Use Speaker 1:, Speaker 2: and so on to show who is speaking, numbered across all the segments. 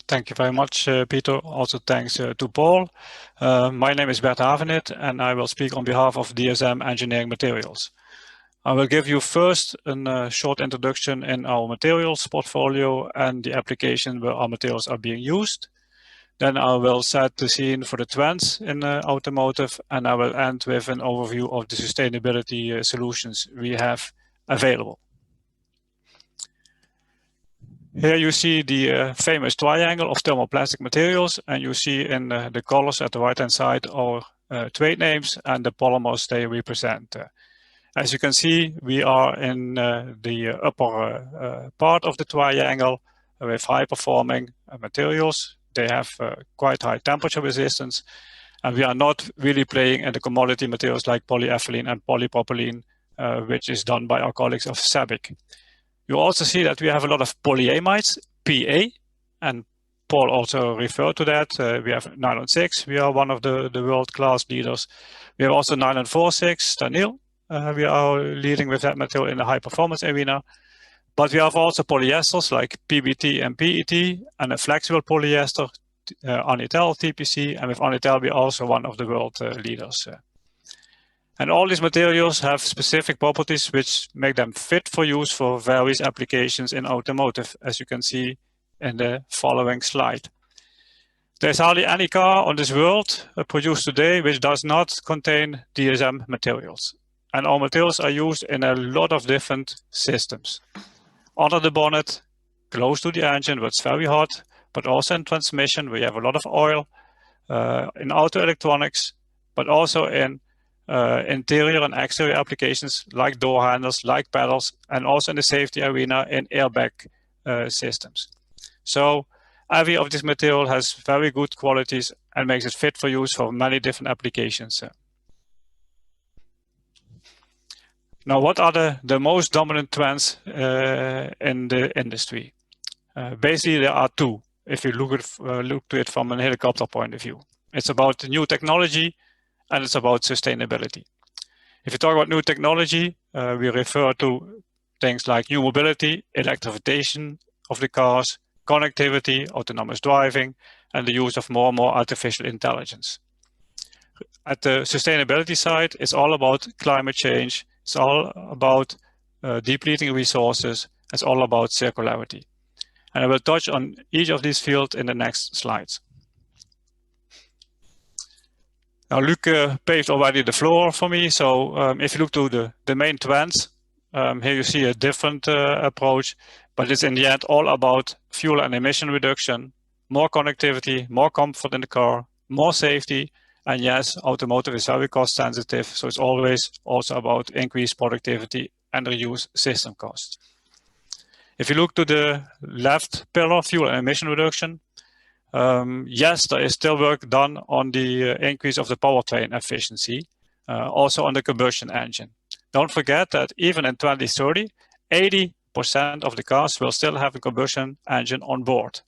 Speaker 1: Thank you very much, Peter. Also thanks to Paul. My name is Bert Havenith, and I will speak on behalf of DSM Engineering Materials. I will give you first a short introduction in our materials portfolio and the application where our materials are being used. Then I will set the scene for the trends in automotive, and I will end with an overview of the sustainability solutions we have available. Here you see the famous triangle of thermoplastic materials, and you see in the colors at the right-hand side our trade names and the polymers they represent. As you can see, we are in the upper part of the triangle with high-performing materials. They have quite high temperature resistance, and we are not really playing in the commodity materials like polyethylene and polypropylene, which is done by our colleagues of SABIC. You also see that we have a lot of polyamides, PA, and Paul also referred to that. We have nylon 6, we are one of the world-class leaders. We have also nylon 4,6, Tanil. We are leading with that material in the high-performance arena. But we have also polyesters like PBT and PET, and a flexible polyester, Anitel, TPC, and with Anitel we are also one of the world leaders. And all these materials have specific properties which make them fit for use for various applications in automotive, as you can see in the following slide. There's hardly any car on this world produced today which does not contain DSM materials. And our materials are used in a lot of different systems. Under the bonnet, close to the engine where it's very hot, but also in transmission where you have a lot of oil, in auto electronics, but also in interior and exterior applications like door handles, like pedals, and also in the safety arena in airbag systems. So every of this material has very good qualities and makes it fit for use for many different applications. Now, what are the most dominant trends in the industry? Basically, there are two, if you look to it from a helicopter point of view. It's about new technology, and it's about sustainability. If you talk about new technology, we refer to things like new mobility, electrification of the cars, connectivity, autonomous driving, and the use of more and more artificial intelligence. At the sustainability side, it's all about climate change. It's all about depleting resources. It's all about circularity. And I will touch on each of these fields in the next slides. Now, Luc paved already the floor for me. So if you look to the main trends, here you see a different approach, but it's in the end all about fuel and emission reduction, more connectivity, more comfort in the car, more safety. And yes, automotive is very cost sensitive. So it's always also about increased productivity and reduce system costs. If you look to the left pillar, fuel and emission reduction, yes, there is still work done on the increase of the powertrain efficiency, also on the combustion engine. Don't forget that even in 2030, 80% of the cars will still have a combustion engine on board.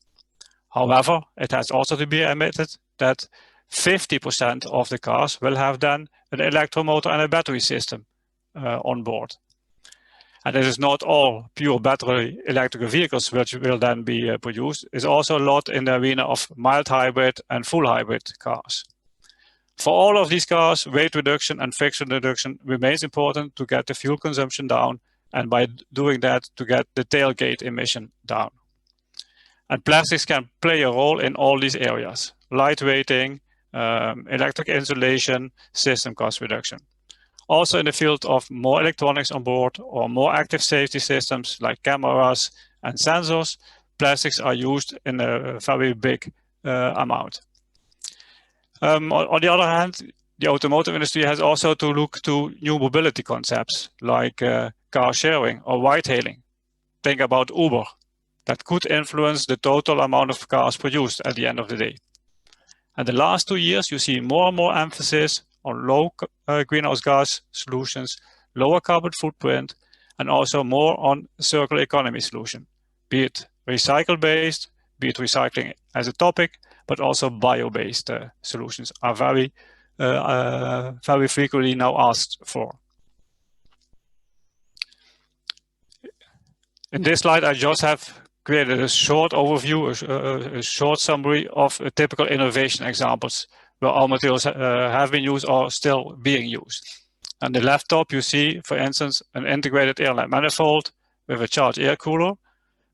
Speaker 1: However, it has also to be admitted that 50% of the cars will have then an electromotor and a battery system on board. And it is not all pure battery electrical vehicles which will then be produced. It's also a lot in the arena of mild hybrid and full hybrid cars. For all of these cars, weight reduction and friction reduction remains important to get the fuel consumption down, and by doing that, to get the tailgate emission down. And plastics can play a role in all these areas: lightweighting, electric insulation, system cost reduction. Also in the field of more electronics on board or more active safety systems like cameras and sensors, plastics are used in a very big amount. On the other hand, the automotive industry has also to look to new mobility concepts like car sharing or ride-hailing. Think about Uber. That could influence the total amount of cars produced at the end of the day. And the last 2 years, you see more and more emphasis on low greenhouse gas solutions, lower carbon footprint, and also more on circular economy solution, be it recycle-based, be it recycling as a topic, but also bio-based solutions are very frequently now asked for. In this slide, I just have created a short overview, a short summary of typical innovation examples where our materials have been used or still being used. On the left top, you see, for instance, an integrated airline manifold with a charged air cooler,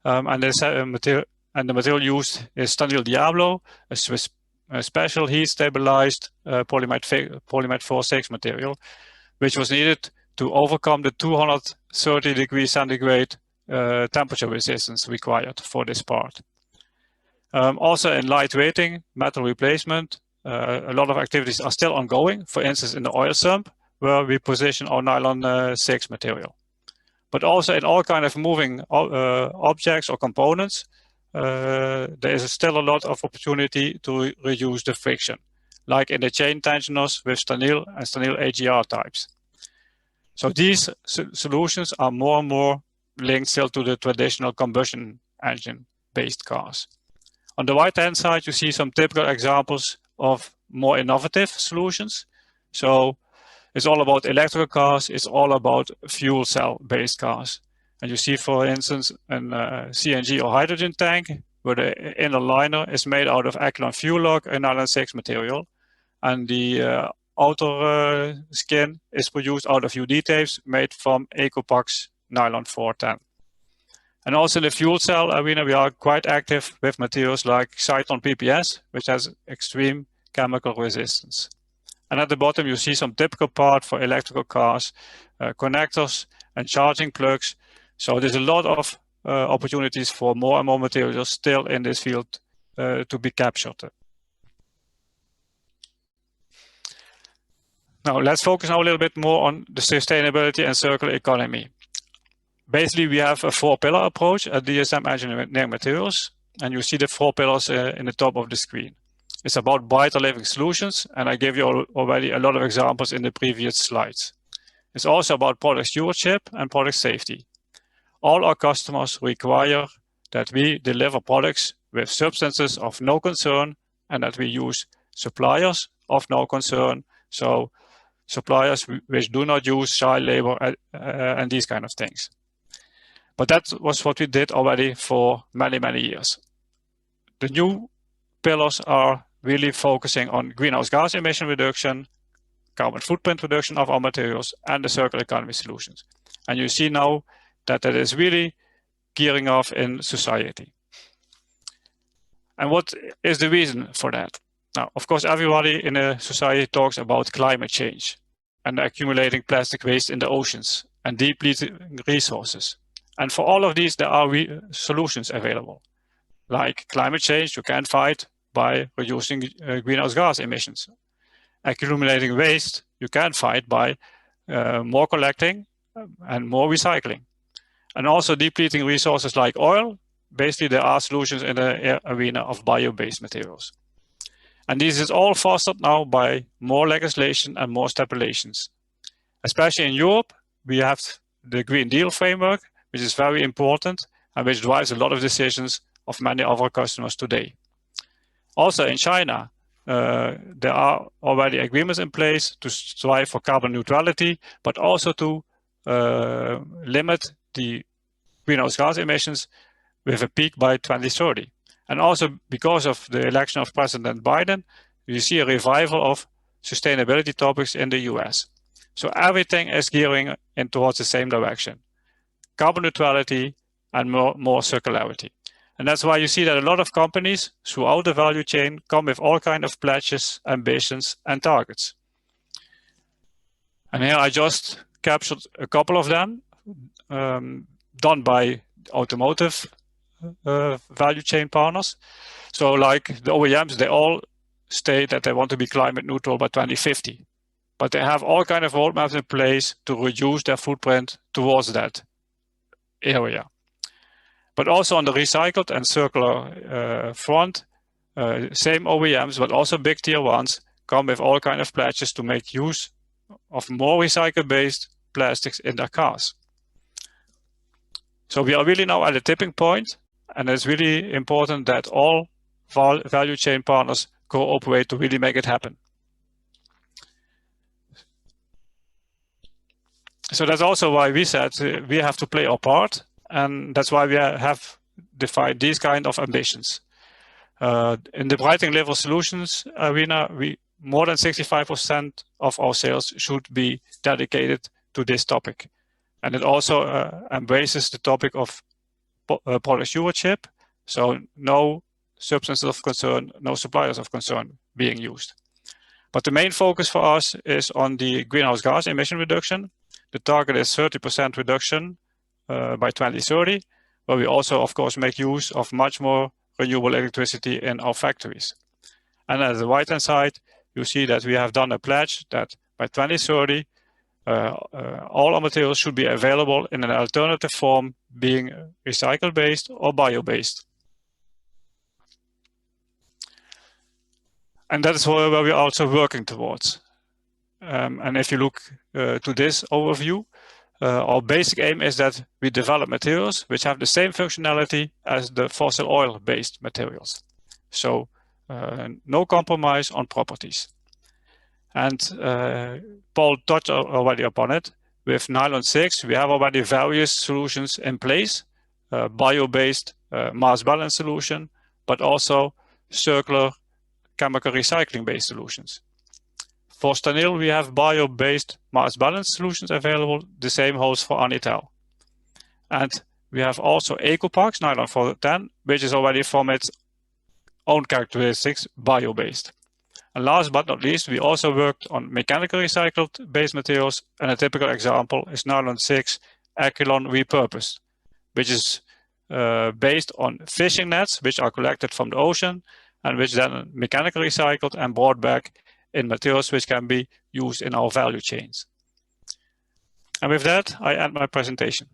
Speaker 1: and the material used is Stanil Diablo, a special heat-stabilized polyimide 4/6 material, which was needed to overcome the 230 degrees centigrade temperature resistance required for this part. Also in lightweighting, metal replacement, a lot of activities are still ongoing, for instance in the oil sump, where we position our nylon 6 material. But also in all kind of moving objects or components, there is still a lot of opportunity to reduce the friction, like in the chain tensioners with Stanil and Stanil AGR types. So these solutions are more and more linked still to the traditional combustion engine-based cars. On the right-hand side, you see some typical examples of more innovative solutions. So it's all about electrical cars, it's all about fuel cell-based cars. And you see, for instance, a CNG or hydrogen tank, where the inner liner is made out of Echelon fuel log and nylon 6 material. And the outer skin is produced out of UD tapes made from Ecopax nylon 410. And also in the fuel cell arena, we are quite active with materials like Cyton PPS, which has extreme chemical resistance. And at the bottom, you see some typical part for electrical cars, connectors and charging plugs. So there's a lot of opportunities for more and more materials still in this field to be captured. Now let's focus now a little bit more on the sustainability and circular economy. Basically, we have a 4-pillar approach at DSM Engineering Materials, and you see the 4 pillars in the top of the screen. It's about brighter living solutions, and I gave you already a lot of examples in the previous slides. It's also about product stewardship and product safety. All our customers require that we deliver products with substances of no concern and that we use suppliers of no concern. So suppliers which do not use child labor and these kind of things. But that was what we did already for many, many years. The new pillars are really focusing on greenhouse gas emission reduction, carbon footprint reduction of our materials, and the circular economy solutions. And you see now that that is really gearing off in society. And what is the reason for that? Now, of course, everybody in a society talks about climate change and accumulating plastic waste in the oceans and depleting resources. And for all of these, there are solutions available. Like climate change, you can fight by reducing greenhouse gas emissions. Accumulating waste, you can fight by more collecting and more recycling. And also depleting resources like oil, basically there are solutions in the arena of bio-based materials. And this is all fostered now by more legislation and more stipulations. Especially in Europe, we have the Green Deal framework, which is very important and which drives a lot of decisions of many of our customers today. Also in China, there are already agreements in place to strive for carbon neutrality, but also to limit the greenhouse gas emissions with a peak by 2030. And also because of the election of President Biden, you see a revival of sustainability topics in the US. So everything is gearing in towards the same direction. Carbon neutrality and more circularity. And that's why you see that a lot of companies throughout the value chain come with all kinds of pledges, ambitions, and targets. And here I just captured a couple of them done by automotive value chain partners. So like the OEMs, they all state that they want to be climate neutral by 2050. But they have all kinds of roadmaps in place to reduce their footprint towards that area. But also on the recycled and circular front, same OEMs, but also big tier ones come with all kinds of pledges to make use of more recycle-based plastics in their cars. So we are really now at a tipping point, and it's really important that all value chain partners cooperate to really make it happen. So that's also why we said we have to play our part, and that's why we have define these kind of ambitions. In the Brighting Level Solutions arena, more than 65% of our sales should be dedicated to this topic. And it also embraces the topic of product stewardship. So no substances of concern, no suppliers of concern being used. But the main focus for us is on the greenhouse gas emission reduction. The target is 30% reduction by 2030, where we also, of course, make use of much more renewable electricity in our factories. And at the right-hand side, you see that we have done a pledge that by 2030, all our materials should be available in an alternative form, being recycle-based or bio-based. And that is where we're also working towards. And if you look to this overview, our basic aim is that we develop materials which have the same functionality as the fossil oil-based materials. So no compromise on properties. And Paul touched already upon it. With nylon 6, we have already various solutions in place, bio-based mass balance solution, but also circular chemical recycling-based solutions. For Stanil, we have bio-based mass balance solutions available. The same holds for Anitel. And we have also EcoPax nylon 410, which is already from its own characteristics bio-based. And last but not least, we also worked on mechanical recycled based materials, and a typical example is nylon 6 Echelon repurposed, which is based on fishing nets which are collected from the ocean and which then mechanically recycled and brought back in materials which can be used in our value chains. And with that, I end my presentation.